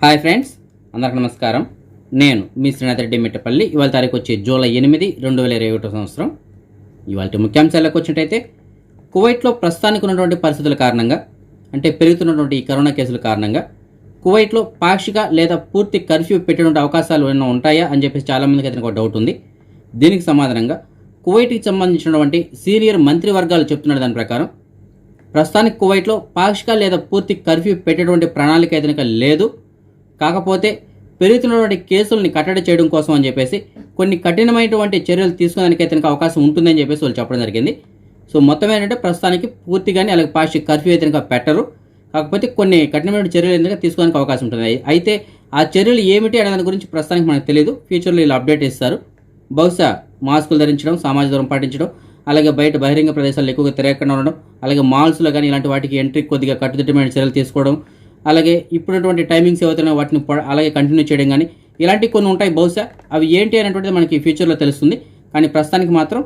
Hi friends, అందరికి నమస్కారం. నేను మీ శ్రీనాథ్ రెడ్డి మిట్టపల్లి. ఇవాళ తారీఖు వచ్చి జూలై 8, 2021 సంవత్సరం. ఇవాళ ముఖ్యాంశాలకు వచ్చినట్టయితే, కువైట్లో ప్రస్తుతానికి ఉన్నటువంటి పరిస్థితుల కారణంగా, అంటే పెరుగుతున్నటువంటి ఈ కరోనా కేసుల కారణంగా కువైట్లో పాక్షిక లేదా పూర్తి కర్ఫ్యూ పెట్టేటువంటి అవకాశాలు ఏమైనా ఉంటాయా అని చెప్పేసి చాలామందికి అయితే ఒక డౌట్ ఉంది. దీనికి సమాధానంగా కువైట్కి సంబంధించినటువంటి సీనియర్ మంత్రివర్గాలు చెప్తున్న దాని ప్రకారం ప్రస్తుతానికి కువైట్లో పాక్షిక లేదా పూర్తి కర్ఫ్యూ పెట్టేటువంటి ప్రణాళిక అయితే లేదు. కాకపోతే పెరుగుతున్నటువంటి కేసుల్ని కట్టడి చేయడం కోసం అని చెప్పేసి కొన్ని కఠినమైనటువంటి చర్యలు తీసుకోవడానికైతే అవకాశం ఉంటుందని చెప్పేసి వాళ్ళు చెప్పడం జరిగింది. సో మొత్తం ఏంటంటే ప్రస్తుతానికి పూర్తిగానే అలాగే పాక్షిక కర్ఫ్యూ అయితే పెట్టరు. కాకపోతే కొన్ని కఠినమైన చర్యలు ఎందుకంటే తీసుకోవడానికి అవకాశం ఉంటుంది. అయితే ఆ చర్యలు ఏమిటి అనే దాని గురించి ప్రస్తుతానికి మనకు తెలియదు. ఫ్యూచర్లో ఇలా అప్డేట్ ఇస్తారు. బహుశా మాస్కులు ధరించడం, సామాజిక దూరం పాటించడం, అలాగే బయట బహిరంగ ప్రదేశాల్లో ఎక్కువగా తిరగకుండా ఉండడం, అలాగే మాల్స్లో కానీ ఇలాంటి వాటికి ఎంట్రీ కొద్దిగా కట్టుదిట్టమైన చర్యలు తీసుకోవడం, అలాగే ఇప్పుడున్నటువంటి టైమింగ్స్ ఏవైతున్నాయో వాటిని అలాగే కంటిన్యూ చేయడం కానీ ఇలాంటివి కొన్ని ఉంటాయి. బహుశా అవి ఏంటి అనేటువంటిది మనకి ఫ్యూచర్లో తెలుస్తుంది. కానీ ప్రస్తుతానికి మాత్రం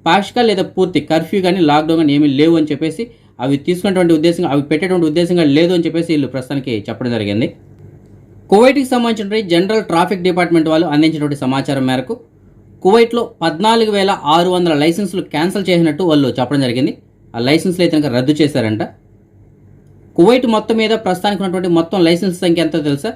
పాక్షిక లేదా పూర్తి కర్ఫ్యూ కానీ లాక్డౌన్ కానీ ఏమీ లేవు అని చెప్పేసి అవి తీసుకున్నటువంటి ఉద్దేశంగా అవి పెట్టేటువంటి ఉద్దేశంగా లేదు అని చెప్పేసి వీళ్ళు ప్రస్తుతానికి చెప్పడం జరిగింది. కువైట్కి సంబంధించిన జనరల్ ట్రాఫిక్ డిపార్ట్మెంట్ వాళ్ళు అందించినటువంటి సమాచారం మేరకు కువైట్లో 14,600 లైసెన్సులు క్యాన్సిల్ చేసినట్టు వాళ్ళు చెప్పడం జరిగింది. ఆ లైసెన్స్లు అయితే రద్దు చేశారంట. కువైట్ మొత్తం మీద ప్రస్తుతానికి ఉన్నటువంటి మొత్తం లైసెన్స్ సంఖ్య ఎంతో తెలుసా?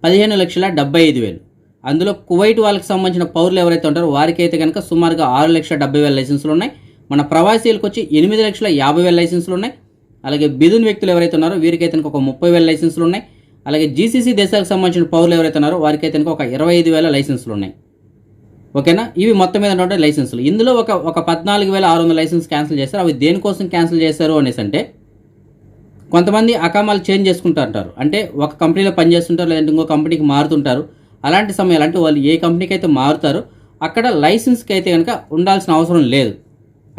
15,75,000. అందులో కువైట్ వాళ్ళకి సంబంధించిన పౌరులు ఎవరైతే ఉంటారో వారికైతే కనుక సుమారుగా 6,70,000 లైసెన్సులు ఉన్నాయి. మన ప్రవాసీలకు వచ్చి 8,50,000 లైసెన్సులు ఉన్నాయి. అలాగే బిదున్ వ్యక్తులు ఎవరైతే ఉన్నారో వీరికైతే ఒక 30,000 లైసెన్సులు ఉన్నాయి. అలాగే జీసీసీ దేశాలకు సంబంధించిన పౌరులు ఎవరైతే ఉన్నారో వారికైతే ఒక 25,000 లైసెన్సులు ఉన్నాయి. ఓకేనా? ఇవి మొత్తం మీద ఉన్నటువంటి లైసెన్సులు. ఇందులో ఒక 14,600 లైసెన్స్ క్యాన్సిల్ చేస్తారు. అవి దేనికోసం క్యాన్సిల్ చేశారు అనేసి అంటే, కొంతమంది అకామాలు చేంజ్ చేసుకుంటుంటారు. అంటే ఒక కంపెనీలో పనిచేస్తుంటారు, లేదంటే ఇంకో కంపెనీకి మారుతుంటారు. అలాంటి సమయాలు అంటే వాళ్ళు ఏ కంపెనీకి అయితే మారుతారో అక్కడ లైసెన్స్కి అయితే కనుక ఉండాల్సిన అవసరం లేదు.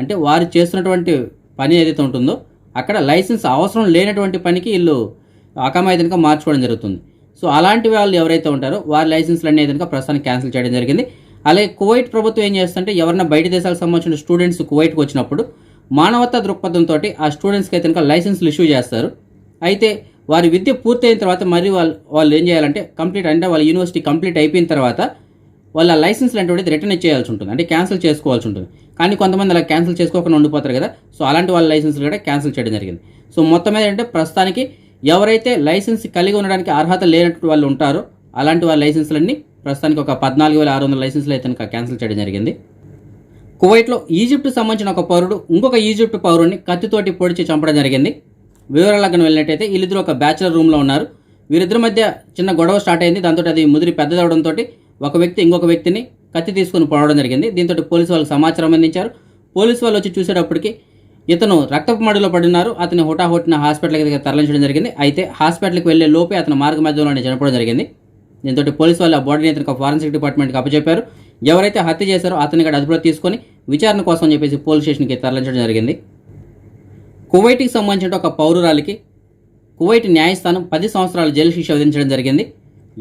అంటే వారు చేస్తున్నటువంటి పని ఏదైతే ఉంటుందో అక్కడ లైసెన్స్ అవసరం లేనటువంటి పనికి వీళ్ళు అకామా అయితే కనుక మార్చుకోవడం జరుగుతుంది. సో అలాంటి వాళ్ళు ఎవరైతే ఉంటారో వారి లైసెన్స్లు అనేది కనుక ప్రస్తుతానికి క్యాన్సిల్ చేయడం జరిగింది. అలాగే కువైట్ ప్రభుత్వం ఏం చేస్తుంటే, ఎవరైనా బయట దేశాలకు సంబంధించిన స్టూడెంట్స్ కువైట్కి వచ్చినప్పుడు మానవతా దృక్పథంతో ఆ స్టూడెంట్స్కి అయితే కనుక లైసెన్స్లు ఇష్యూ చేస్తారు. అయితే వారి విద్య పూర్తయిన తర్వాత మరి వాళ్ళు ఏం చేయాలంటే కంప్లీట్ అంటే వాళ్ళ యూనివర్సిటీ కంప్లీట్ అయిపోయిన తర్వాత వాళ్ళ లైసెన్స్లు అంటే రిటర్న్ ఇచ్చేయాల్సి ఉంటుంది, అంటే క్యాన్సిల్ చేసుకోవాల్సి ఉంటుంది. కానీ కొంతమంది అలా క్యాన్సిల్ చేసుకోకుండా ఉండిపోతారు కదా. సో అలాంటి వాళ్ళ లైసెన్స్లు కూడా క్యాన్సిల్ చేయడం జరిగింది. సో మొత్తం మీద అంటే ప్రస్తుతానికి ఎవరైతే లైసెన్స్ కలిగి ఉండడానికి అర్హత లేనట్టు వాళ్ళు ఉంటారో అలాంటి వాళ్ళ లైసెన్స్లన్నీ ప్రస్తుతానికి ఒక 14,600 లైసెన్స్లు అయితే క్యాన్సిల్ చేయడం జరిగింది. కువైట్లో ఈజిప్ట్ సంబంధించిన ఒక పౌరుడు ఇంకొక ఈజిప్ట్ పౌరుడిని కత్తితోటి పొడిచి చంపడం జరిగింది. వివరాలకు వెళ్ళినట్టయితే వీళ్ళిద్దరూ ఒక బ్యాచులర్ రూమ్లో ఉన్నారు. వీరిద్దరి మధ్య చిన్న గొడవ స్టార్ట్ అయింది. దాంతో అది ముదిరి పెద్దదవడంతో ఒక వ్యక్తి ఇంకొక వ్యక్తిని కత్తి తీసుకుని పొడవడం జరిగింది. దీంతో పోలీసు వాళ్ళకి సమాచారం అందించారు. పోలీసు వాళ్ళు వచ్చి చూసేటప్పటికి ఇతను రక్తపు మడులో పడినారు. అతని హుటాహుటిన హాస్పిటల్కి తరలించడం జరిగింది. అయితే హాస్పిటల్కి వెళ్లే లోపే అతను మార్గ మధ్యలోనే చనిపోవడం జరిగింది. దీంతో పోలీసు వాళ్ళు ఆ బాడీని అతనికి ఫారెన్సిక్ డిపార్ట్మెంట్కి అప్పచెప్పారు. ఎవరైతే హత్య చేశారో అతని కూడా అదుపులో తీసుకొని విచారణ కోసం చెప్పేసి పోలీస్ స్టేషన్కి తరలించడం జరిగింది. కువైట్కి సంబంధించిన ఒక పౌరురాలికి కువైట్ న్యాయస్థానం 10 సంవత్సరాల జైలు శిక్ష విధించడం జరిగింది.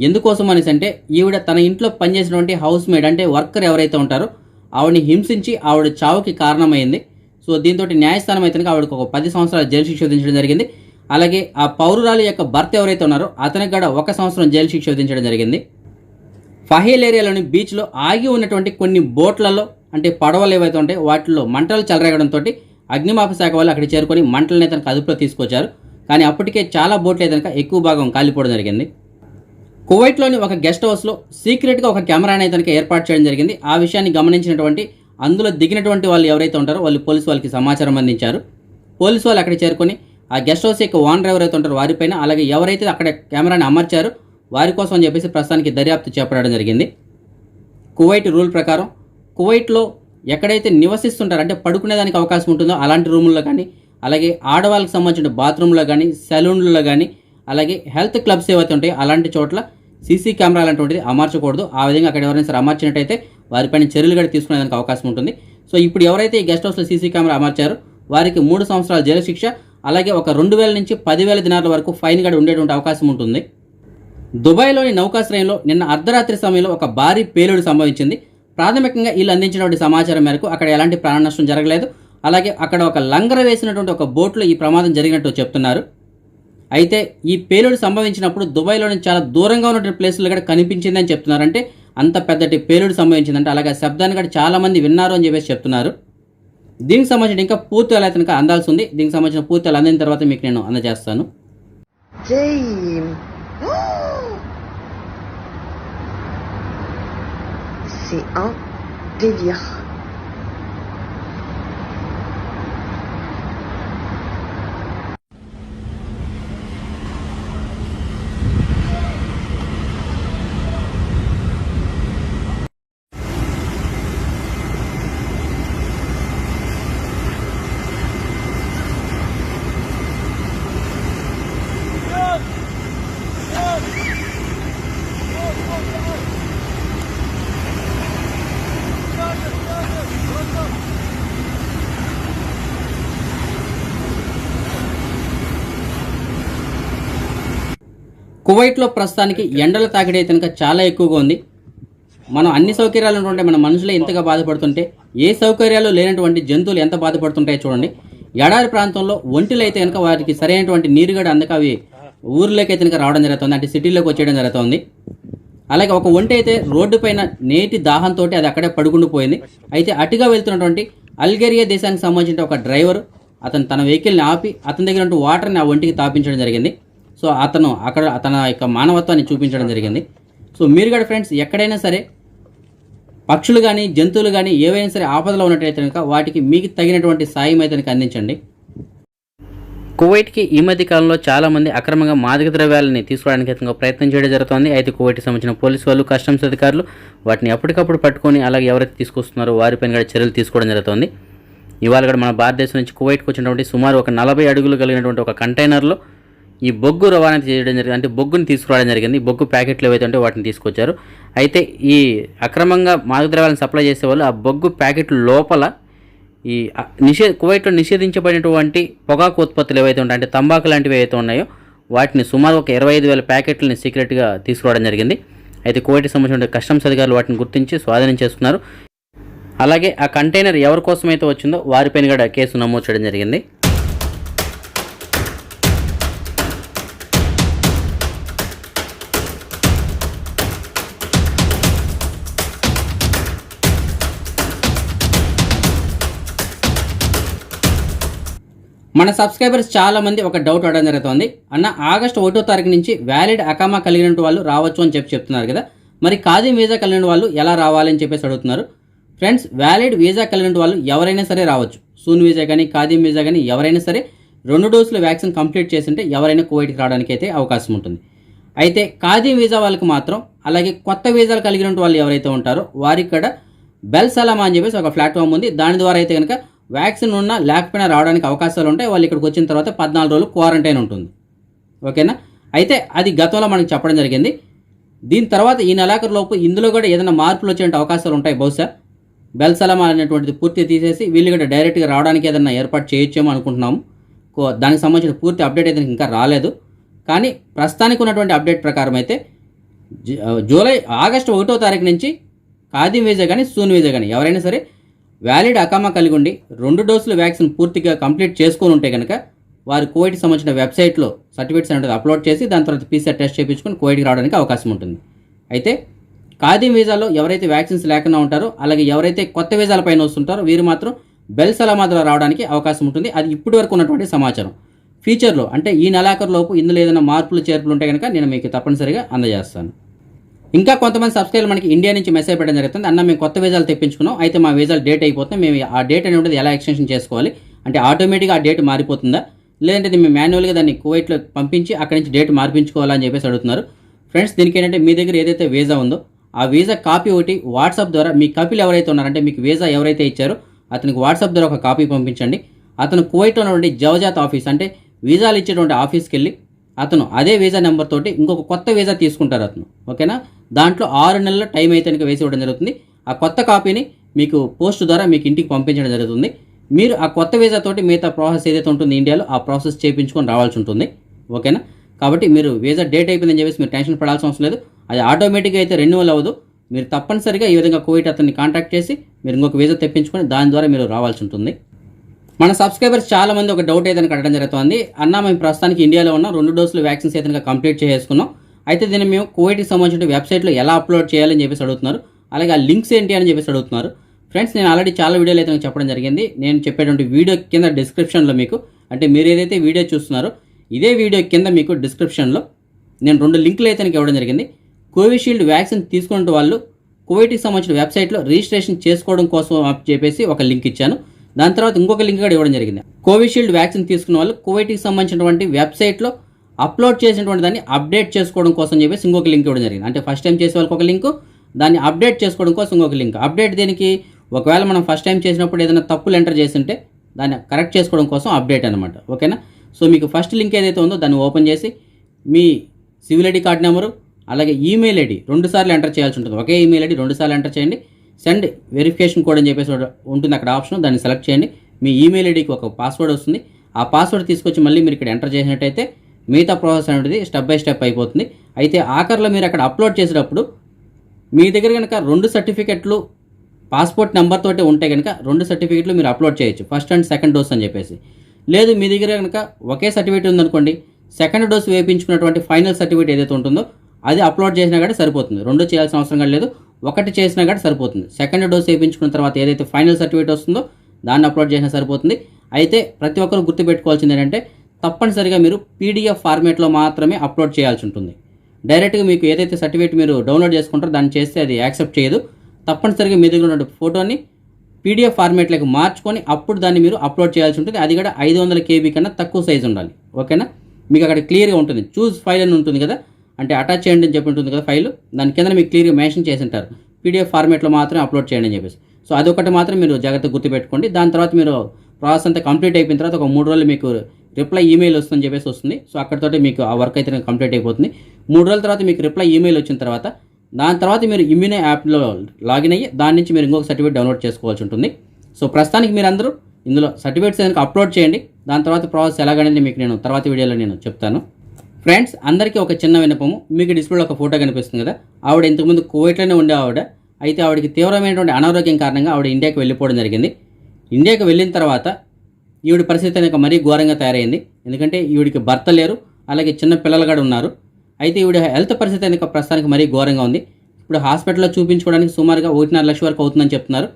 ఎందుకోసం అనేసి అంటే, ఈవిడ తన ఇంట్లో పనిచేసినటువంటి హౌస్ మేడ్ అంటే వర్కర్ ఎవరైతే ఉంటారో ఆవిడని హింసించి ఆవిడ చావుకి కారణమైంది. సో దీంతో న్యాయస్థానం అయితే ఆవిడకు ఒక 10 సంవత్సరాల జైలు శిక్ష విధించడం జరిగింది. అలాగే ఆ పౌరురాలి యొక్క భర్త ఎవరైతే ఉన్నారో అతనికి కూడా 1 సంవత్సరం జైలు శిక్ష విధించడం జరిగింది. ఫహీల్ ఏరియాలోని బీచ్లో ఆగి ఉన్నటువంటి కొన్ని బోట్లలో అంటే పడవలు ఏవైతే ఉంటాయో వాటిలో మంటలు చెలరేగడంతో అగ్నిమాపక శాఖ వాళ్ళు అక్కడ చేరుకొని మంటలను అయితే అదుపులో తీసుకొచ్చారు. కానీ అప్పటికే చాలా బోట్లు అయితే ఎక్కువ భాగం కాలిపోవడం జరిగింది. కువైట్లోని ఒక గెస్ట్ హౌస్లో సీక్రెట్గా ఒక కెమెరాని అయితే ఏర్పాటు చేయడం జరిగింది. ఆ విషయాన్ని గమనించినటువంటి అందులో దిగినటువంటి వాళ్ళు ఎవరైతే ఉంటారో వాళ్ళు పోలీసు వాళ్ళకి సమాచారం అందించారు. పోలీసు వాళ్ళు అక్కడ చేరుకొని ఆ గెస్ట్ హౌస్ యొక్క ఓనర్ ఎవరైతే ఉంటారో వారిపైన, అలాగే ఎవరైతే అక్కడ కెమెరాని అమర్చారో వారి కోసం అని చెప్పేసి ప్రస్తుతానికి దర్యాప్తు చేపట్టడం జరిగింది. కువైట్ రూల్ ప్రకారం కువైట్లో ఎక్కడైతే నివసిస్తుంటారో అంటే పడుకునేదానికి అవకాశం ఉంటుందో అలాంటి రూముల్లో కానీ, అలాగే ఆడవాళ్ళకి సంబంధించిన బాత్రూంలో కానీ, సెలూన్లలో కానీ, అలాగే హెల్త్ క్లబ్స్ ఏవైతే ఉంటాయో అలాంటి చోట్ల సీసీ కెమెరాలు అటువంటిది అమర్చకూడదు. ఆ విధంగా అక్కడ ఎవరైనా సరే అమర్చినట్టయితే వారిపైన చర్యలు కూడా తీసుకునేదానికి అవకాశం ఉంటుంది. సో ఇప్పుడు ఎవరైతే ఈ గెస్ట్ హౌస్లో సీసీ కెమెరా అమర్చారో వారికి 3 సంవత్సరాల జైలు శిక్ష, అలాగే ఒక 2,000 నుంచి 10,000 దినార్ల వరకు ఫైన్ కూడా ఉండేటువంటి అవకాశం ఉంటుంది. దుబాయ్లోని నౌకాశ్రయంలో నిన్న అర్ధరాత్రి సమయంలో ఒక భారీ పేలుడు సంభవించింది. ప్రాథమికంగా వీళ్ళు అందించినటువంటి సమాచారం మేరకు అక్కడ ఎలాంటి ప్రాణ నష్టం జరగలేదు. అలాగే అక్కడ ఒక లంగర వేసినటువంటి ఒక బోట్లో ఈ ప్రమాదం జరిగినట్టు చెప్తున్నారు. అయితే ఈ పేలుడు సంభవించినప్పుడు దుబాయ్లోని చాలా దూరంగా ఉన్నటువంటి ప్లేసులు కూడా కనిపించిందని చెప్తున్నారు. అంటే అంత పెద్దటి పేలుడు సంభవించిందంటే అలాగే శబ్దాన్ని కూడా చాలామంది విన్నారు అని చెప్పేసి చెప్తున్నారు. దీనికి సంబంధించిన ఇంకా పూర్తి ఎలా అయితే అందాల్సి ఉంది. దీనికి సంబంధించిన పూర్తి ఎలా అందిన తర్వాత మీకు నేను అందజేస్తాను. C'est un délire. కువైట్లో ప్రస్తుతానికి ఎండల తాకిడి అయితే కనుక చాలా ఎక్కువగా ఉంది. మనం అన్ని సౌకర్యాలు ఉంటుంటే మన మనుషులే ఇంతగా బాధపడుతుంటే ఏ సౌకర్యాలు లేనటువంటి జంతువులు ఎంత బాధపడుతుంటాయో చూడండి. ఎడారి ప్రాంతంలో ఒంటిలు అయితే కనుక వాటికి సరైనటువంటి నీరు కూడా అందక అవి ఊర్లోకి అయితే కనుక రావడం జరుగుతుంది, అంటే సిటీలోకి వచ్చేయడం జరుగుతుంది. అలాగే ఒక ఒంటి అయితే రోడ్డు పైన నేటి దాహంతో అది అక్కడే పడుకుండిపోయింది. అయితే అటుగా వెళ్తున్నటువంటి అల్గేరియా దేశానికి సంబంధించిన ఒక డ్రైవర్ అతను తన వెహికల్ని ఆపి అతని దగ్గర ఉంటే వాటర్ని ఆ ఒంటికి తాపించడం జరిగింది. సో అతను అక్కడ తన యొక్క మానవత్వాన్ని చూపించడం జరిగింది. సో మీరు కూడా ఫ్రెండ్స్ ఎక్కడైనా సరే పక్షులు కానీ జంతువులు కానీ ఏవైనా సరే ఆపదలో ఉన్నట్టయితే కనుక వాటికి మీకు తగినటువంటి సాయం అయితే కనుక అందించండి. కువైట్కి ఈ మధ్య కాలంలో చాలామంది అక్రమంగా మాదక ద్రవ్యాలని తీసుకోవడానికి ప్రయత్నం చేయడం జరుగుతుంది. అయితే కువైట్కి సంబంధించిన పోలీసు వాళ్ళు, కస్టమ్స్ అధికారులు వాటిని ఎప్పటికప్పుడు పట్టుకొని అలాగే ఎవరైతే తీసుకొస్తున్నారో వారిపైన కూడా చర్యలు తీసుకోవడం జరుగుతుంది. ఇవాళ కూడా మన భారతదేశం నుంచి కువైట్కి వచ్చినటువంటి సుమారు ఒక 40 అడుగులు కలిగినటువంటి ఒక కంటైనర్లో ఈ బొగ్గు రవాణా చేయడం జరిగింది, అంటే బొగ్గుని తీసుకురావడం జరిగింది. బొగ్గు ప్యాకెట్లు ఏవైతే ఉంటే వాటిని తీసుకొచ్చారు. అయితే ఈ అక్రమంగా మాదక ద్రవ్యాలను సప్లై చేసేవాళ్ళు ఆ బొగ్గు ప్యాకెట్ల లోపల ఈ కువైట్లో నిషేధించబడినటువంటి పొగాకు ఉత్పత్తులు ఏవైతే ఉంటాయి, అంటే తంబాకు లాంటివి ఏవైతే ఉన్నాయో వాటిని సుమారు ఒక 25,000 ప్యాకెట్లని సీక్రెట్గా తీసుకురావడం జరిగింది. అయితే కువైట్కి సంబంధించిన కస్టమ్స్ అధికారులు వాటిని గుర్తించి స్వాధీనం చేసుకున్నారు. అలాగే ఆ కంటైనర్ ఎవరి కోసమైతే వచ్చిందో వారిపైన కూడా కేసు నమోదు చేయడం జరిగింది. మన సబ్స్క్రైబర్స్ చాలామంది ఒక డౌట్ అడగడం జరుగుతుంది. అన్న, ఆగస్టు 1వ తారీఖు నుంచి వ్యాలిడ్ అకామా కలిగిన వాళ్ళు రావచ్చు అని చెప్తున్నారు కదా, మరి ఖాదీం వీజా కలిగిన వాళ్ళు ఎలా రావాలని చెప్పేసి అడుగుతున్నారు. ఫ్రెండ్స్, వ్యాలిడ్ వీజా కలిగిన వాళ్ళు ఎవరైనా సరే రావచ్చు. సూన్ వీజా కానీ ఖాదీం వీజా కానీ ఎవరైనా సరే 2 డోసుల వ్యాక్సిన్ కంప్లీట్ చేసింటే ఎవరైనా కువైట్కి రావడానికి అయితే అవకాశం ఉంటుంది. అయితే ఖాదీం వీజా వాళ్ళకి మాత్రం, అలాగే కొత్త వీజాలు కలిగిన వాళ్ళు ఎవరైతే ఉంటారో వారికి కూడా బెల్ సలామా అని చెప్పేసి ఒక ప్లాట్ఫామ్ ఉంది. దాని ద్వారా అయితే కనుక వ్యాక్సిన్ ఉన్నా లేకపోయినా రావడానికి అవకాశాలు ఉంటాయి. వాళ్ళు ఇక్కడికి వచ్చిన తర్వాత 14 రోజులు క్వారంటైన్ ఉంటుంది. ఓకేనా? అయితే అది గతంలో మనకి చెప్పడం జరిగింది. దీని తర్వాత ఈ నెలాఖరులోపు ఇందులో కూడా ఏదైనా మార్పులు వచ్చే అవకాశాలు ఉంటాయి. బహుశా బెల్ సలామా అనేటువంటిది పూర్తి తీసేసి వీళ్ళు కూడా డైరెక్ట్గా రావడానికి ఏదైనా ఏర్పాటు చేయొచ్చేమో అనుకుంటున్నాము. దానికి సంబంధించిన పూర్తి అప్డేట్ అయితే ఇంకా రాలేదు. కానీ ప్రస్తుతానికి ఉన్నటువంటి అప్డేట్ ప్రకారం అయితే ఆగస్టు 1వ తారీఖు నుంచి ఖాదీం వీజా కానీ సూన్ వీజా కానీ ఎవరైనా సరే వ్యాలిడ్ అకామా కలిగి ఉండి 2 డోసుల వ్యాక్సిన్ పూర్తిగా కంప్లీట్ చేసుకొని ఉంటే కనుక వారు కువైట్కి సంబంధించిన వెబ్సైట్లో సర్టిఫికేట్స్ అనేది అప్లోడ్ చేసి దాని తర్వాత PCR టెస్ట్ చేయించుకొని కువైట్కి రావడానికి అవకాశం ఉంటుంది. అయితే ఖాదీం వీజాలో ఎవరైతే వ్యాక్సిన్స్ లేకుండా ఉంటారో, అలాగే ఎవరైతే కొత్త వీజాల పైన వస్తుంటారో వీరు మాత్రం బెల్ సలామా ద్వారా రావడానికి అవకాశం ఉంటుంది. అది ఇప్పటి వరకు ఉన్నటువంటి సమాచారం. ఫ్యూచర్లో అంటే ఈ నెలాఖరులోపు ఇందులో ఏదైనా మార్పులు చేర్పులు ఉంటే కనుక నేను మీకు తప్పనిసరిగా అందజేస్తాను. ఇంకా కొంతమంది సబ్స్క్రైబర్లు మనకి ఇండియా నుంచి మెసేజ్ పెట్టడం జరుగుతుంది. అన్న, మేము కొత్త వీజాలు తెప్పించుకున్నాం, అయితే మా వీజాలు డేట్ అయిపోతుంది, మేము ఆ డేట్ అనేది ఎలా ఎక్స్టెన్షన్ చేసుకోవాలి, అంటే ఆటోమేటిక్గా ఆ డేట్ మారిపోతుందా, లేదంటే మేము మాన్యువల్గా దాన్ని కువైట్లో పంపించి అక్కడి నుంచి డేట్ మార్పించుకోవాలని చెప్పేసి అడుగుతున్నారు. ఫ్రెండ్స్, దీనికి ఏంటంటే మీ దగ్గర ఏదైతే వీజా ఉందో ఆ వీజా కాపీ ఒకటి వాట్సాప్ ద్వారా మీ కపిల్ ఎవరైతే ఉన్నారంటే మీకు వీజా ఎవరైతే ఇచ్చారో అతనికి వాట్సాప్ ద్వారా ఒక కాపీ పంపించండి. అతను కువైట్లో ఉన్నటువంటి జవజాత్ ఆఫీస్, అంటే వీజాలు ఇచ్చేటువంటి ఆఫీస్కి వెళ్ళి అతను అదే వీజా నెంబర్ తోటి ఇంకొక కొత్త వీజా తీసుకుంటారు అతను. ఓకేనా? దాంట్లో 6 నెలల టైం అయితే వేసి ఇవ్వడం జరుగుతుంది. ఆ కొత్త కాపీని మీకు పోస్ట్ ద్వారా మీకు ఇంటికి పంపించడం జరుగుతుంది. మీరు ఆ కొత్త వీజా తోటి మిగతా ప్రాసెస్ ఏదైతే ఉంటుందో ఇండియాలో ఆ ప్రాసెస్ చేయించుకొని రావాల్సి ఉంటుంది. ఓకేనా? కాబట్టి మీరు వీజా డేట్ అయిపోయిందని చెప్పేసి మీరు టెన్షన్ పడాల్సిన అవసరం లేదు. అది ఆటోమేటిక్గా అయితే రెన్యువల్ అవ్వదు. మీరు తప్పనిసరిగా ఈ విధంగా కువైట్ అతన్ని కాంటాక్ట్ చేసి మీరు ఇంకొక వీజా తెప్పించుకొని దాని ద్వారా మీరు రావాల్సి ఉంటుంది. మన సబ్స్క్రైబర్స్ చాలా మంది ఒక డౌట్ అయితే అడగడం జరుగుతుంది. అన్న మేము ప్రస్తుతానికి ఇండియాలో ఉన్నాం, 2 డోసులు వ్యాక్సిన్స్ అయితే కంప్లీట్ చేసుకున్నాం. అయితే దీన్ని మేము కోవిడ్కి సంబంధించిన వెబ్సైట్లో ఎలా అప్లోడ్ చేయాలని చెప్పేసి అడుగుతున్నారు. అలాగే ఆ లింక్స్ ఏంటి అని చెప్పేసి అడుగుతున్నారు. ఫ్రెండ్స్, నేను ఆల్రెడీ చాలా వీడియోలు అయితే చెప్పడం జరిగింది. నేను చెప్పేటువంటి వీడియో కింద డిస్క్రిప్షన్లో మీకు, అంటే మీరు ఏదైతే వీడియో చూస్తున్నారో ఇదే వీడియో కింద మీకు డిస్క్రిప్షన్లో నేను 2 లింకులు అయితే ఇవ్వడం జరిగింది. కోవిషీల్డ్ వ్యాక్సిన్ తీసుకున్న వాళ్ళు కోవిడ్కి సంబంధించిన వెబ్సైట్లో రిజిస్ట్రేషన్ చేసుకోవడం కోసం చెప్పేసి ఒక లింక్ ఇచ్చాను. దాని తర్వాత ఇంకొక లింక్ కూడా ఇవ్వడం జరిగింది. కోవిషీల్డ్ వ్యాక్సిన్ తీసుకున్న వాళ్ళు కోవిడ్కి సంబంధించినటువంటి వెబ్సైట్లో అప్లోడ్ చేసినటువంటి దాన్ని అప్డేట్ చేసుకోవడం కోసం చెప్పేసి ఇంకొక లింక్ ఇవ్వడం జరిగింది. అంటే ఫస్ట్ టైం చేసే వాళ్ళకి ఒక లింక్, దాన్ని అప్డేట్ చేసుకోవడం కోసం ఇంకొక లింక్. అప్డేట్ దీనికి ఒకవేళ మనం ఫస్ట్ టైం చేసినప్పుడు ఏదైనా తప్పులు ఎంటర్ చేస్తుంటే దాన్ని కరెక్ట్ చేసుకోవడం కోసం అప్డేట్ అనమాట. ఓకేనా? సో మీకు ఫస్ట్ లింక్ ఏదైతే ఉందో దాన్ని ఓపెన్ చేసి మీ సివిల్ ఐడి కార్డ్ నెంబరు అలాగే ఈమెయిల్ ఐడి 2 సార్లు ఎంటర్ చేయాల్సి ఉంటుంది. ఒకే ఈమెయిల్ ఐడి 2 సార్లు ఎంటర్ చేయండి. సెండ్ వెరిఫికేషన్ కోడ్ అని చెప్పేసి ఉంటుంది అక్కడ ఆప్షన్, దాన్ని సెలెక్ట్ చేయండి. మీ ఈమెయిల్ ఐడికి ఒక పాస్వర్డ్ వస్తుంది. ఆ పాస్వర్డ్ తీసుకొచ్చి మళ్ళీ మీరు ఇక్కడ ఎంటర్ చేసినట్టయితే మిగతా ప్రాసెస్ అనేది స్టెప్ బై స్టెప్ అయిపోతుంది. అయితే ఆఖరిలో మీరు అక్కడ అప్లోడ్ చేసేటప్పుడు మీ దగ్గర కనుక 2 సర్టిఫికెట్లు పాస్పోర్ట్ నెంబర్ తోటి ఉంటే కనుక 2 సర్టిఫికెట్లు మీరు అప్లోడ్ చేయొచ్చు, ఫస్ట్ అండ్ సెకండ్ డోస్ అని చెప్పేసి. లేదు మీ దగ్గర కనుక ఒకే సర్టిఫికేట్ ఉందనుకోండి, సెకండ్ డోస్ వేయించుకున్నటువంటి ఫైనల్ సర్టిఫికేట్ ఏదైతే ఉంటుందో అది అప్లోడ్ చేసినా కూడా సరిపోతుంది. 2 చేయాల్సిన అవసరం కూడా లేదు, 1 చేసినా కూడా సరిపోతుంది. సెకండ్ డోస్ వేయించుకున్న తర్వాత ఏదైతే ఫైనల్ సర్టిఫికేట్ వస్తుందో దాన్ని అప్లోడ్ చేసినా సరిపోతుంది. అయితే ప్రతి ఒక్కరు గుర్తుపెట్టుకోవాల్సింది ఏంటంటే తప్పనిసరిగా మీరు పీడిఎఫ్ ఫార్మేట్లో మాత్రమే అప్లోడ్ చేయాల్సి ఉంటుంది. డైరెక్ట్గా మీకు ఏదైతే సర్టిఫికేట్ మీరు డౌన్లోడ్ చేసుకుంటారో దాన్ని చేస్తే అది యాక్సెప్ట్ చేయదు. తప్పనిసరిగా మీ దగ్గర ఉన్న ఫోటోని పీడిఎఫ్ ఫార్మేట్లోకి మార్చుకొని అప్పుడు దాన్ని మీరు అప్లోడ్ చేయాల్సి ఉంటుంది. అది కూడా 500 KB కన్నా తక్కువ సైజు ఉండాలి. ఓకేనా? మీకు అక్కడ క్లియర్గా ఉంటుంది, చూస్ ఫైల్ అని ఉంటుంది కదా, అంటే అటాచ్ చేయండి అని చెప్పి ఉంటుంది కదా ఫైల్, దాని కింద మీకు క్లియర్గా మెన్షన్ చేసి ఉంటారు పీడిఎఫ్ ఫార్మేట్లో మాత్రమే అప్లోడ్ చేయండి అని చెప్పేసి. సో అదొకటి మాత్రం మీరు జాగ్రత్తగా గుర్తుపెట్టుకోండి. దాని తర్వాత మీరు ప్రాసెస్ అంతా కంప్లీట్ అయిపోయిన తర్వాత ఒక 3 రోజులు మీకు రిప్లై ఈమెయిల్ వస్తుందని చెప్పేసి వస్తుంది. సో అక్కడితోటి మీకు ఆ వర్క్ అయితే కంప్లీట్ అయిపోతుంది. 3 రోజుల తర్వాత మీకు రిప్లై ఈమెయిల్ వచ్చిన తర్వాత దాని తర్వాత మీరు ఇమ్యూనే యాప్లో లాగిన్ అయ్యి దాని నుంచి మీరు ఇంకొక సర్టిఫికేట్ డౌన్లోడ్ చేసుకోవాల్సి ఉంటుంది. సో ప్రస్తుతానికి మీరు అందరూ ఇందులో సర్టిఫికేట్స్ ఏదైనా అప్లోడ్ చేయండి. దాని తర్వాత ప్రాసెస్ ఎలాగనేది మీకు నేను తర్వాత వీడియోలో నేను చెప్తాను. ఫ్రెండ్స్, అందరికీ ఒక చిన్న విన్నపము. మీకు డిస్ప్లేలో ఒక ఫోటో కనిపిస్తుంది కదా, ఆవిడ ఇంతకుముందు కోవిడ్లోనే ఉండే ఆవిడ. అయితే ఆవిడకి తీవ్రమైనటువంటి అనారోగ్యం కారణంగా ఆవిడ ఇండియాకి వెళ్ళిపోవడం జరిగింది. ఇండియాకి వెళ్ళిన తర్వాత ఈవిడ పరిస్థితి అనేది మరీ ఘోరంగా తయారైంది. ఎందుకంటే ఈవిడికి భర్త లేరు, అలాగే చిన్న పిల్లలు కూడా ఉన్నారు. అయితే ఈవిడ హెల్త్ పరిస్థితి అనేది ప్రస్తుతానికి మరీ ఘోరంగా ఉంది. ఇప్పుడు హాస్పిటల్లో చూపించుకోవడానికి సుమారుగా 1.5 లక్షల వరకు అవుతుందని చెప్తున్నారు.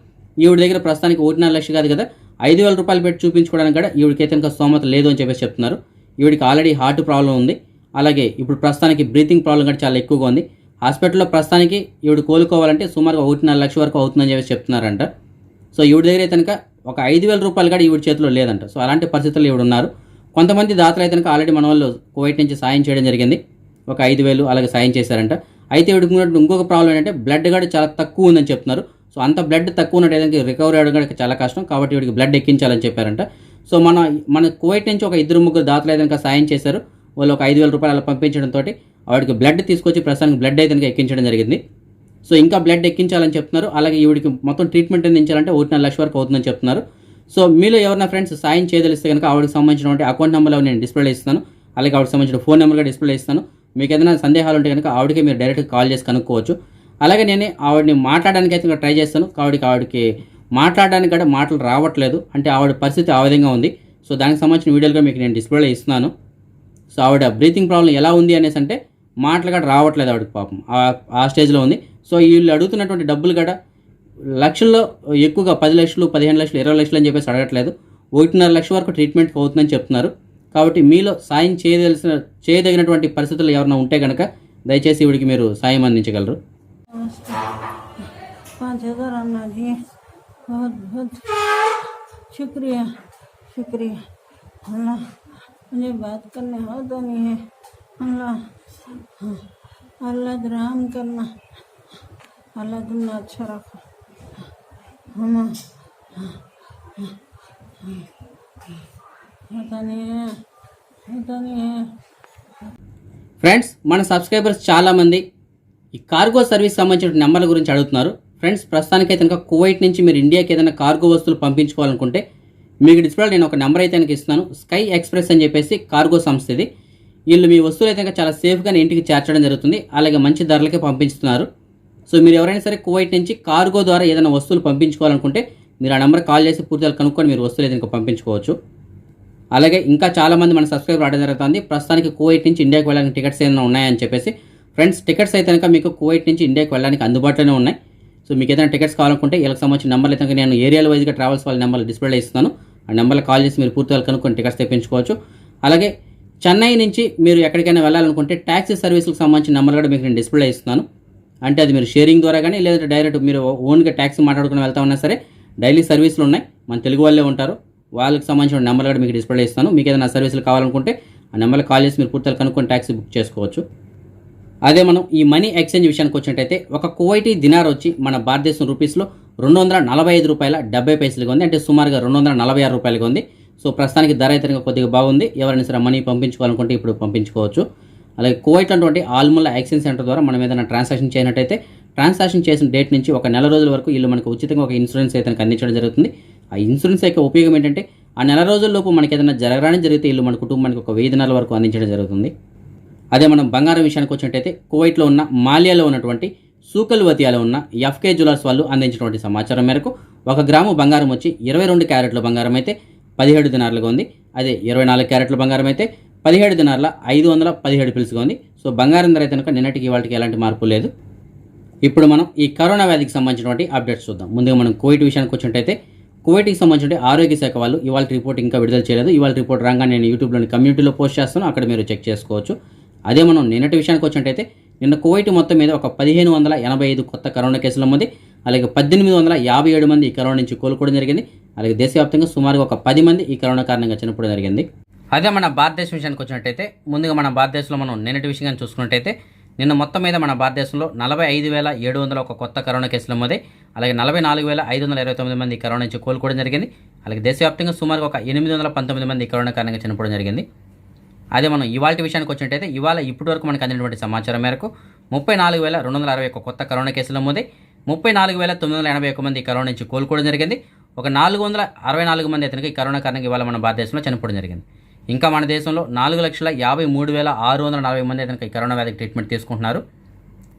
ఈవిడ దగ్గర ప్రస్తుతానికి 1.5 లక్షలు కాదు కదా, 5,000 రూపాయలు పెట్టి చూపించుకోవడానికి కూడా ఈవిడికైతే ఇంకా స్తోమత లేదు అని చెప్పేసి చెప్తున్నారు. ఈవిడికి ఆల్రెడీ హార్ట్ ప్రాబ్లం ఉంది, అలాగే ఇప్పుడు ప్రస్తుతానికి బ్రీతింగ్ ప్రాబ్లం కూడా చాలా ఎక్కువగా ఉంది. హాస్పిటల్లో ప్రస్తుతానికి ఈవిడ కోలుకోవాలంటే సుమారుగా 1.5 లక్షల వరకు అవుతుందని చెప్పేసి చెప్తున్నారంట. సో ఈవిడ దగ్గర అయితే కనుక ఒక 5,000 రూపాయలు కూడా ఈవిడ చేతిలో లేదంట. సో అలాంటి పరిస్థితుల్లో ఈవిడ ఉన్నారు. కొంతమంది దాతలు అయితే కనుక ఆల్రెడీ మన వాళ్ళు కువైట్ నుంచి సాయం చేయడం జరిగింది, ఒక 5,000 అలాగే సాయం చేశారంట. అయితే ఈవిడకి ఇంకొక ప్రాబ్లం ఏంటంటే బ్లడ్ కూడా చాలా తక్కువ ఉందని చెప్తున్నారు. సో అంత బ్లడ్ తక్కువ ఉన్నట్టు ఏదైనా రికవరీ అవ్వడం కూడా చాలా కష్టం, కాబట్టి వీడికి బ్లడ్ ఎక్కించాలని చెప్పారంట. సో మన కువైట్ నుంచి ఒక 2-3 దాతలు అయితే సాయం చేశారు. వాళ్ళు ఒక 5,000 రూపాయలు అలా పంపించడంతో ఆవిడకి బ్లడ్ తీసుకొచ్చి ప్రస్తుతానికి బ్లడ్ అయితే ఎక్కించడం జరిగింది. సో ఇంకా బ్లడ్ ఎక్కించాలని చెప్తున్నారు. అలాగే ఈవిడికి మొత్తం ట్రీట్మెంట్ అందించాలంటే 1.5 లక్షల వరకు అవుతుందని చెప్తున్నారు. సో మీలో ఎవరైనా ఫ్రెండ్స్ సాయం చేయదలిస్తే కనుక ఆవిడకి సంబంధించినటువంటి అకౌంట్ నెంబర్లో నేను డిస్ప్లే ఇస్తాను, అలాగే ఆవిడకి సంబంధించిన ఫోన్ నెంబర్గా డిస్ప్లే ఇస్తాను. మీకు ఏదైనా సందేహాలు ఉంటే కనుక ఆవిడకి మీరు డైరెక్ట్గా కాల్ చేసి కనుక్కోవచ్చు. అలాగే నేను ఆవిడని మాట్లాడడానికి అయితే ట్రై చేస్తాను. ఆవిడకి మాట్లాడడానికి కూడా మాటలు రావట్లేదు, అంటే ఆవిడ పరిస్థితి ఆ విధంగా ఉంది. సో దానికి సంబంధించిన వీడియోలుగా మీకు నేను డిస్ప్లేలో ఇస్తున్నాను. సో ఆవిడ బ్రీతింగ్ ప్రాబ్లం ఎలా ఉంది అనేసి అంటే మాటలు కూడా రావట్లేదు ఆవిడకి, పాపం ఆ స్టేజ్లో ఉంది. సో వీళ్ళు అడుగుతున్నటువంటి డబ్బులు కూడా లక్షల్లో ఎక్కువగా 10 లక్షలు 15 లక్షలు 20 లక్షలు అని చెప్పేసి అడగట్లేదు, 1.5 లక్షల వరకు ట్రీట్మెంట్కి అవుతుందని చెప్తున్నారు. కాబట్టి మీలో సాయం చేయదగినటువంటి పరిస్థితులు ఎవరైనా ఉంటే కనుక దయచేసి వీడికి మీరు సాయం అందించగలరు. 5,000 अन्ना जी, बहुत बहुत शुक्रिया शुक्रिया। अल्लाह मुझे बात करने हो तो नहीं है, अल्लाह अल्लाह रहम करना, अल्लाह तुमने अच्छा रखो। हम होता नहीं है। ఫ్రెండ్స్, మన సబ్స్క్రైబర్స్ చాలామంది ఈ కార్గో సర్వీస్ సంబంధించిన నెంబర్ల గురించి అడుగుతున్నారు. ఫ్రెండ్స్, ప్రస్తుతానికైతే కనుక కువైట్ నుంచి మీరు ఇండియాకి ఏదైనా కార్గో వస్తువులు పంపించుకోవాలనుకుంటే మీకు డిస్ప్లేలో నేను ఒక నెంబర్ అయితే కనుక ఇస్తున్నాను. స్కై ఎక్స్ప్రెస్ అని చెప్పేసి కార్గో సంస్థ ఇది. వీళ్ళు మీ వస్తువులు అయితే కనుక చాలా సేఫ్గానే ఇంటికి చేర్చడం జరుగుతుంది, అలాగే మంచి ధరలకే పంపిస్తున్నారు. సో మీరు ఎవరైనా సరే కువైట్ నుంచి కార్గో ద్వారా ఏదైనా వస్తువులు పంపించుకోవాలనుకుంటే మీరు ఆ నెంబర్ కాల్ చేసి పూర్తిగా కనుక్కొని మీరు వస్తువులు ఇంకా పంపించుకోవచ్చు. అలాగే ఇంకా చాలామంది మన సబ్స్క్రైబర్ రావడం జరుగుతుంది. ప్రస్తుతానికి కువైట్ నుంచి ఇండియాకి వెళ్ళడానికి టికెట్స్ ఏమైనా ఉన్నాయని చెప్పేసి. ఫ్రెండ్స్, టికెట్స్ అయితే కనుక మీకు కువైట్ నుంచి ఇండియాకి వెళ్ళడానికి అందుబాటులోనే ఉన్నాయి. సో మీకు ఏదైనా టికెట్స్ కావాలనుకుంటే వీళ్ళకి సంబంధించిన నెంబర్లు అయితే నేను ఏరియాల వైజ్గా ట్రావెల్స్ వాళ్ళ నెంబర్లు డిస్ప్లే ఇస్తాను. ఆ నెంబర్లో కాల్ చేసి మీరు పూర్తిగా కనుక్కొని టికెట్స్ తెప్పించుకోవచ్చు. అలాగే చెన్నై నుంచి మీరు ఎక్కడికైనా వెళ్ళాలనుకుంటే ట్యాక్సీ సర్వీసులకు సంబంధించిన నెంబర్ కూడా మీకు నేను డిస్ప్లే ఇస్తున్నాను. అంటే అది మీరు షేరింగ్ ద్వారా కానీ లేదంటే డైరెక్ట్ మీరు ఓన్గా ట్యాక్సీ మాట్లాడుకుని వెళ్తా ఉన్నా సరే డైలీ సర్వీసులు ఉన్నాయి. మన తెలుగు వాళ్ళే ఉంటారు. వాళ్ళకి సంబంధించిన నెంబర్ కూడా మీకు డిస్ప్లే ఇస్తాను. మీకు ఏదైనా సర్వీసులు కావాలనుకుంటే ఆ నెంబర్లో కాల్ చేసి మీరు పూర్తిగా కనుక్కొని ట్యాక్సీ బుక్ చేసుకోవచ్చు. అదే మనం ఈ మనీ ఎక్స్చేంజ్ విషయానికి వచ్చినట్టయితే ఒక కువైటీ దినార్ వచ్చి మన భారతదేశం రూపీస్లో 245 రూపాయల 70 పైసలుగా ఉంది. అంటే సుమారుగా 246 రూపాయలుగా ఉంది. సో ప్రస్తుతానికి ధర అయితే కొద్దిగా బాగుంది. ఎవరైనా సరే మనీ పంపించుకోవాలనుకుంటే ఇప్పుడు పంపించుకోవచ్చు. అలాగే కువైట్ అటువంటి ఆల్ముల్లా ఎక్స్చేంజ్ సెంటర్ ద్వారా మనం ఏదైనా ట్రాన్సాక్షన్ చేయనట్టయితే ట్రాన్సాక్షన్ చేసిన డేట్ నుంచి ఒక నెల రోజుల వరకు వీళ్ళు మనకు ఉచితంగా ఒక ఇన్సూరెన్స్ అయితే అందించడం జరుగుతుంది. ఆ ఇన్సూరెన్స్ యొక్క ఉపయోగం ఏంటంటే ఆ నెల రోజుల్లోపు మనకి ఏదైనా జరగరాని జరిగితే వీళ్ళు మన కుటుంబానికి ఒక 1000 దినాల వరకు అందించడం జరుగుతుంది. అదే మనం బంగారం విషయానికి వచ్చినట్టయితే కువైట్లో ఉన్న మాలియాలో ఉన్నటువంటి సూకల్వతియాలో ఉన్న ఎఫ్కే జ్యువెలర్స్ వాళ్ళు అందించినటువంటి సమాచారం మేరకు 1 గ్రాము బంగారం వచ్చి 22 క్యారెట్ల బంగారం అయితే 17 దినార్లుగా ఉంది. అదే 24 క్యారెట్ల బంగారం అయితే 17 దినార్ల 517 పిల్స్గా ఉంది. సో బంగారం ధర అయితే కనుక నిన్నటికి వాళ్ళకి ఎలాంటి మార్పు లేదు. ఇప్పుడు మనం ఈ కరోనా వ్యాధికి సంబంధించినటువంటి అప్డేట్స్ చూద్దాం. ముందుగా మనం కువైట్ విషయానికి వచ్చినట్టయితే కువైట్కి సంబంధించిన ఆరోగ్య శాఖ వాళ్ళు ఇవాళ రిపోర్ట్ ఇంకా విడుదల చేయలేదు. ఇవాళ రిపోర్ట్ రాగా నేను యూట్యూబ్లోని కమ్యూనిటీలో పోస్ట్ చేస్తాను, అక్కడ మీరు చెక్ చేసుకోవచ్చు. అదే మనం నిన్నటి విషయానికి వచ్చినట్టయితే నిన్న కువైట్ మొత్తం మీద ఒక 1585 కొత్త కరోనా కేసులు నమోదు. అలాగే 1857 మంది ఈ కరోనా నుంచి కోలుకోవడం జరిగింది. అలాగే దేశవ్యాప్తంగా సుమారుగా ఒక 10 మంది ఈ కరోనా కారణంగా చనిపోవడం జరిగింది. అదే మన భారతదేశం విషయానికి వచ్చినట్టయితే ముందుగా మన భారతదేశంలో మనం నిన్నటి విషయంగా చూసుకున్నట్టయితే నిన్న మొత్తం మీద మన భారతదేశంలో 45,701 కొత్త కరోనా కేసులు నమోదే. అలాగే 44,529 మంది కరోనా నుంచి కోలుకోవడం జరిగింది. అలాగే దేశవ్యాప్తంగా సుమారుగా ఒక 819 మంది కరోనా కారణంగా చనిపోవడం జరిగింది. అదే మనం ఇవాళ విషయానికి వచ్చినట్టయితే ఇవాళ ఇప్పటి వరకు మనకు అందినటువంటి సమాచారం మేరకు 34,261 కొత్త కరోనా కేసులు నమోదే. 34,981 మంది కరోనా నుంచి కోలుకోవడం జరిగింది. ఒక 464 మంది అతనికి కరోనా కారణంగా ఇవాళ మన భారతదేశంలో చనిపోవడం జరిగింది. ఇంకా మన దేశంలో 4,53,640 మంది అతనికి కరోనా వ్యాధికి ట్రీట్మెంట్ తీసుకుంటున్నారు.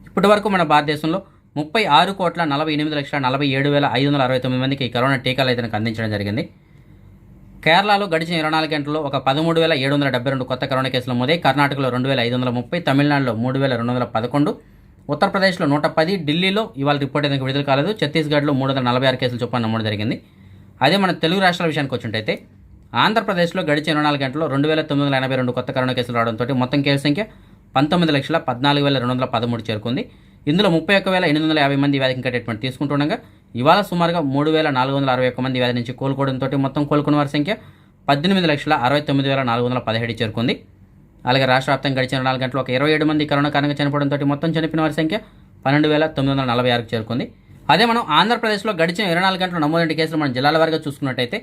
ఇప్పటి వరకు మన భారతదేశంలో 36,48,47,569 మందికి కరోనా టీకాలు అయితే అందించడం జరిగింది. కేరళలో గడిచిన 24 గంటల్లో ఒక 13,772 కొత్త కరోనా కేసులు నమోదే. కర్ణాటకలో 2,530, తమిళనాడులో 3,211, ఉత్తరప్రదేశ్లో 110, ఢిల్లీలో ఇవాళ రిపోర్ట్ అయితే విడుదల కాలేదు. ఛత్తీస్గఢ్లో 346 కేసులు చొప్పున నమోదు జరిగింది. అదే మన తెలుగు రాష్ట్రాల విషయానికి వచ్చినట్టయితే ఆంధ్రప్రదేశ్లో గడిచిన 24 గంటల్లో 2,982 కొత్త కరోనా కేసులు రావడంతో మొత్తం కేసు సంఖ్య 19,14,213 చేరుకుంది. ఇందులో 31,850 మంది వ్యాధికి ఇంకా ట్రీట్మెంట్ తీసుకుంటుండగా ఇవాళ సుమారుగా 3,461 మంది వ్యాధి నుంచి కోలుకోవడంతో మొత్తం కోలుకున్న వారి సంఖ్య 18,69,417 చేరుకుంది. అలాగే రాష్ట్ర వ్యాప్తంగా గడిచిన 24 గంటల్లో ఒక 27 మంది కరోనా కారణంగా చనిపోవడంతో మొత్తం చనిపోయిన వారి సంఖ్య 12,946 చేరుకుంది. అదే మనం ఆంధ్రప్రదేశ్లో గడిచిన 24 గంటలు నమోదైన కేసులు మన జిల్లాల వారీగా చూసుకున్నట్టయితే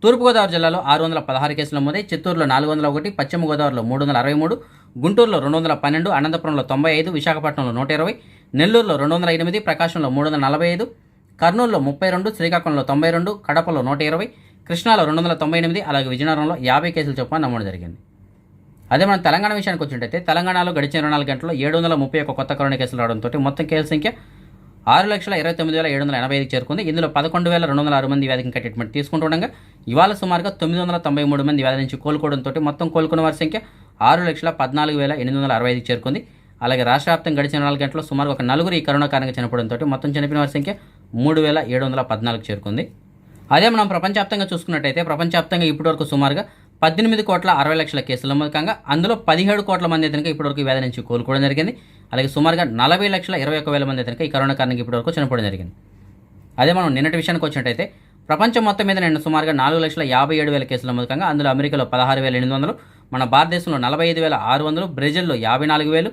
తూర్పుగోదావరి జిల్లాలో 616 కేసులు నమోదై, చిత్తూరులో 401, పశ్చిమ గోదావరిలో 363, గుంటూరులో 212, అనంతపురంలో 95, విశాఖపట్నంలో 120, నెల్లూరులో 208, ప్రకాశంలో 345, కర్నూలులో 32, శ్రీకాకుళంలో 92, కడపలో 120, కృష్ణాలో 298, అలాగే విజయనగరంలో 50 కేసులు చొప్పున నమోదు జరిగింది. అదే మనం తెలంగాణ విషయానికి వచ్చినట్టయితే తెలంగాణలో గడిచిన 24 గంటల్లో 731 కొత్త కరోనా కేసులు రావడంతో మొత్తం కేసుల సంఖ్య 6,29,785 చేరుకుంది. ఇందులో 11,206 మంది వ్యాధికి ఇంకా ట్రీట్మెంట్ తీసుకుంటుండగా ఇవాళ సుమారుగా 993 మంది వ్యాధి నుంచి కోలుకోవడంతో మొత్తం కోలుకున్న వారి సంఖ్య 6,14,865 చేరుకుంది. అలాగే రాష్ట్ర వ్యాప్తంగా గడిచిన 4 గంటల్లో సుమారు ఒక 4 ఈ కరోనా కారణంగా చనిపోవడంతో మొత్తం చనిపోయిన వారి సంఖ్య 3,714 చేరుకుంది. అదే మనం ప్రపంచవ్యాప్తంగా చూసుకున్నట్టయితే ప్రపంచవ్యాప్తంగా ఇప్పటివరకు సుమారుగా 18,60,00,000 కేసులు నమోదు కాగా అందులో 17 కోట్ల మంది అతనికి ఇప్పటివరకు ఈ వ్యాధి నుంచి కోలుకోవడం జరిగింది. అలాగే సుమారుగా 40,21,000 మంది అతనికి ఈ కరోనా కారణంగా ఇప్పటివరకు చనిపోవడం జరిగింది. అదే మనం నిన్నటి విషయానికి వచ్చినట్టయితే ప్రపంచం మొత్తం మీద నిన్న సుమారుగా 4,57,000 కేసులు నమోదు కాగా అందులో అమెరికాలో 16,800, మన భారతదేశంలో 45,600, బ్రెజిల్లో 54,000,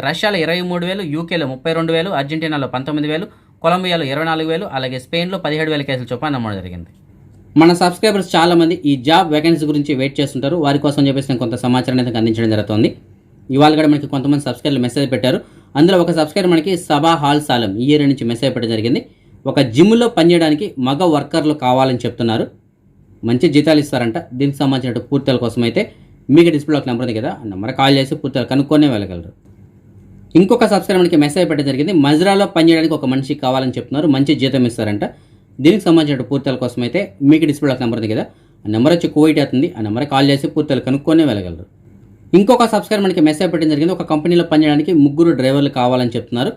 రష్యాలో 23,000, యూకేలో 32,000, అర్జెంటీనాలో 19,000, కొలంబియాలో 24,000, అలాగే స్పెయిన్లో 17,000 కేసులు చొప్పున నమోదు జరిగింది. మన సబ్స్క్రైబర్స్ చాలామంది ఈ జాబ్ వేకెన్సీ గురించి వెయిట్ చేస్తుంటారు. వారి కోసం చెప్పేసి నేను కొంత సమాచారాన్ని అయితే అందించడం జరుగుతుంది. ఇవాళ కూడా మనకి కొంతమంది సబ్స్క్రైబర్లు మెసేజ్ పెట్టారు. అందులో ఒక సబ్స్క్రైబర్ మనకి సబా హాల్ సాలం ఈ ఏరియా నుంచి మెసేజ్ పెట్టడం జరిగింది. ఒక జిమ్లో పనిచేయడానికి మగ వర్కర్లు కావాలని చెప్తున్నారు, మంచి జీతాలు ఇస్తారంట. దీనికి సంబంధించిన పూర్తిల కోసం అయితే మీకు డిస్ప్లే ఒక నెంబర్ ఉంది కదా, ఆ నెంబర్ కాల్ చేసి పూర్తిగా కనుక్కొనే వెళ్ళగలరు. ఇంకొక సబ్స్క్రైబర్ మనకి మెసేజ్ పెట్టడం జరిగింది, మజ్రాలో పనిచేయడానికి ఒక మనిషి కావాలని చెప్తున్నారు, మంచి జీతం ఇస్తారంట. దీనికి సంబంధించిన పూర్తిల కోసం అయితే మీకు డిస్ప్లే నెంబర్ ఉంది కదా, ఆ నెంబర్ వచ్చి కువైట్ అవుతుంది. ఆ నెంబర్ కాల్ చేసి పూర్తిలు కనుక్కొని వెళ్ళగలరు. ఇంకొక సబ్స్క్రైబర్ మనకి మెసేజ్ పెట్టడం జరిగింది. ఒక కంపెనీలో పనిచేయడానికి 3 డ్రైవర్లు కావాలని చెప్తున్నారు.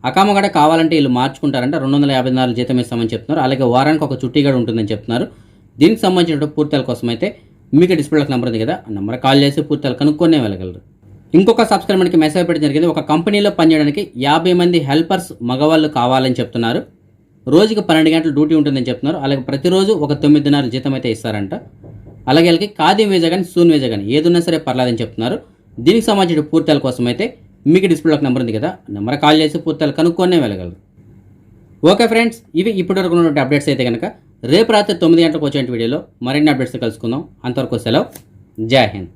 అకామగడ కావాలంటే వీళ్ళు మార్చుకుంటారంటే 254 జీతం ఇస్తామని చెప్తున్నారు. అలాగే వారానికి ఒక చుట్టీగడ ఉంటుందని చెప్తున్నారు. దీనికి సంబంధించిన పూర్తిల కోసం అయితే మీకు డిస్ప్లే నెంబర్ ఉంది కదా, ఆ నెంబర్ కాల్ చేసి పూర్తిలు కనుక్కొని వెళ్ళగలరు. ఇంకొక సబ్స్క్రైబర్ మనకి మెసేజ్ పెట్టడం జరిగింది. ఒక కంపెనీలో పనిచేయడానికి 50 మంది హెల్పర్స్ మగవాళ్ళు కావాలని చెప్తున్నారు. రోజుకి 12 గంటలు డ్యూటీ ఉంటుందని చెప్తున్నారు. అలాగే ప్రతిరోజు ఒక 9 దినాలు జీతం అయితే ఇస్తారంట. అలాగే వాళ్ళకి ఖాదీ వీజా కానీ సూన్ వీజా కానీ ఏదున్నా సరే పర్లేదని చెప్తున్నారు. దీనికి సంబంధించిన పూర్తిల కోసం అయితే మీకు డిస్ప్లే నెంబర్ ఉంది కదా, నెంబర్ కాల్ చేసి పూర్తిలు కనుక్కొని వెళ్ళగలరు. ఓకే ఫ్రెండ్స్, ఇవి ఇప్పటివరకు ఉన్నటువంటి అప్డేట్స్ అయితే కనుక రేపు రాత్రి 9 గంటలకు వచ్చే వీడియోలో మరిన్ని అప్డేట్స్ కలుసుకుందాం. అంతవరకు సెలవు. జై హింద్.